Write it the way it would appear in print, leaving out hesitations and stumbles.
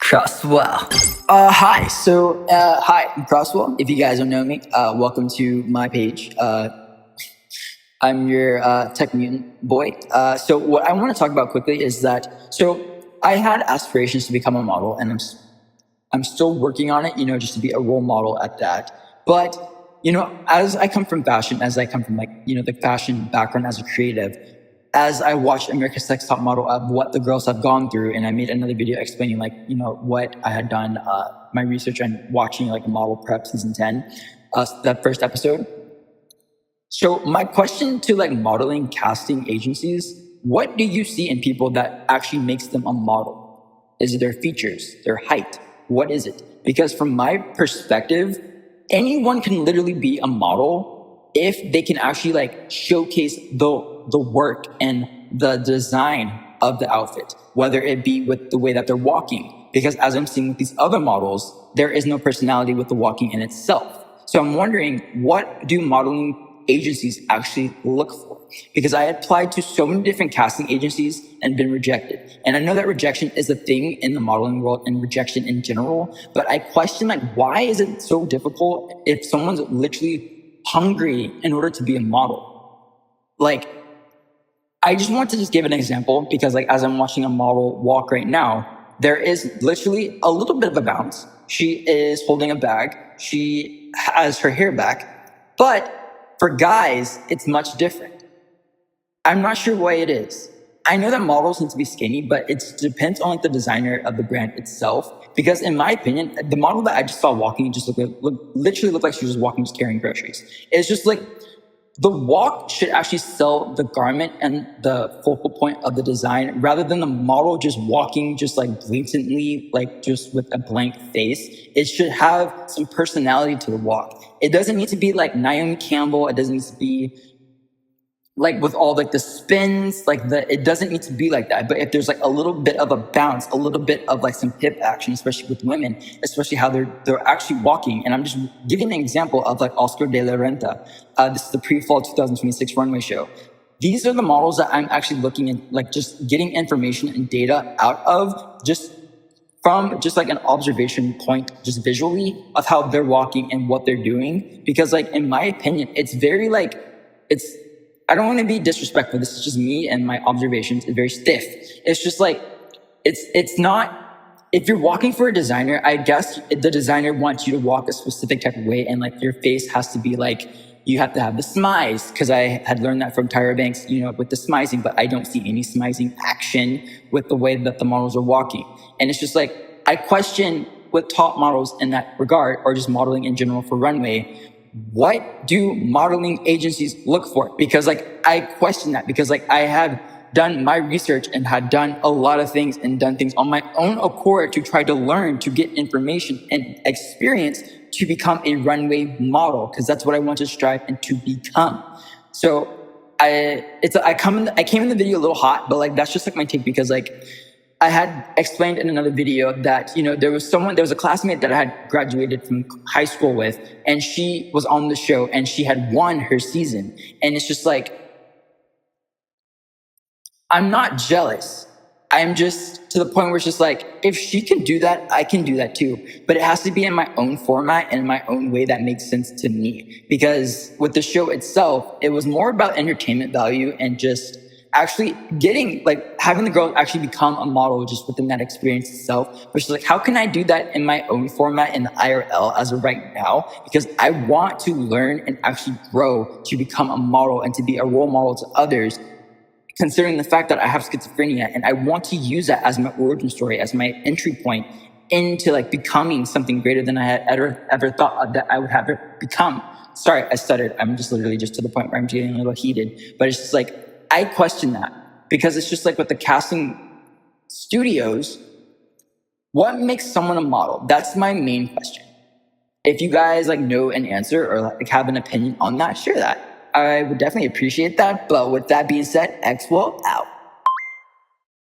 Crosswell. Hi. Hi, I'm Crosswell. If you guys don't know me, welcome to my page. I'm your tech mutant boy. So what I want to talk about quickly is that, I had aspirations to become a model, and I'm still working on it, just to be a role model at that. But, as I come from fashion, as I come from the fashion background as a creative, as I watched America's Next Top Model of what the girls have gone through, and I made another video explaining what I had done, my research and watching Model Prep season 10, that first episode. So my question to modeling casting agencies, what do you see in people that actually makes them a model? Is it their features, their height? What is it? Because from my perspective, anyone can literally be a model if they can actually showcase the work and the design of the outfit, whether it be with the way that they're walking. Because as I'm seeing with these other models, there is no personality with the walking in itself. So I'm wondering, what do modeling agencies actually look for? Because I applied to so many different casting agencies and been rejected. And I know that rejection is a thing in the modeling world and rejection in general, but I question why is it so difficult if someone's literally hungry in order to be a model? I just want to give an example because as I'm watching a model walk right now, there is literally a little bit of a bounce. She is holding a bag. She has her hair back. But for guys, it's much different. I'm not sure why it is. I know that models need to be skinny, but it depends on the designer of the brand itself. Because in my opinion, the model that I just saw walking just literally looked like she was just walking, just carrying groceries. It's just the walk should actually sell the garment and the focal point of the design rather than the model just walking just blatantly, just with a blank face. It should have some personality to the walk. It doesn't need to be like Naomi Campbell. It doesn't need to be with all the spins, it doesn't need to be like that. But if there's a little bit of a bounce, a little bit of some hip action, especially with women, especially how they're actually walking. And I'm just giving an example of Oscar de la Renta. This is the pre-fall 2026 runway show. These are the models that I'm actually looking at, just getting information and data out of just from an observation point, just visually of how they're walking and what they're doing. Because in my opinion, it's very I don't want to be disrespectful. This is just me and my observations. It's very stiff. It's just it's not, if you're walking for a designer, I guess the designer wants you to walk a specific type of way. And your face has to be you have to have the smize. Cause I had learned that from Tyra Banks, with the smizing, but I don't see any smizing action with the way that the models are walking. And it's just I question with top models in that regard, or just modeling in general for runway. What do modeling agencies look for? Because I question that because I have done my research and had done a lot of things and done things on my own accord to try to learn, to get information and experience to become a runway model. Cause that's what I want to strive and to become. So I came in the video a little hot, but that's just my take because I had explained in another video that, there was a classmate that I had graduated from high school with, and she was on the show and she had won her season. And it's just I'm not jealous. I'm just to the point where it's just if she can do that, I can do that too. But it has to be in my own format and in my own way that makes sense to me. Because with the show itself, it was more about entertainment value and just actually getting having the girl actually become a model just within that experience itself, which is how can I do that in my own format in the IRL as of right now? Because I want to learn and actually grow to become a model and to be a role model to others, considering the fact that I have schizophrenia, and I want to use that as my origin story, as my entry point into becoming something greater than I had ever thought that I would have become. Sorry, I stuttered. I'm just literally just to the point where I'm getting a little heated, but it's just I question that because it's just with the casting studios, what makes someone a model? That's my main question. If you guys know an answer or have an opinion on that, share that. I would definitely appreciate that. But with that being said, Xwell out.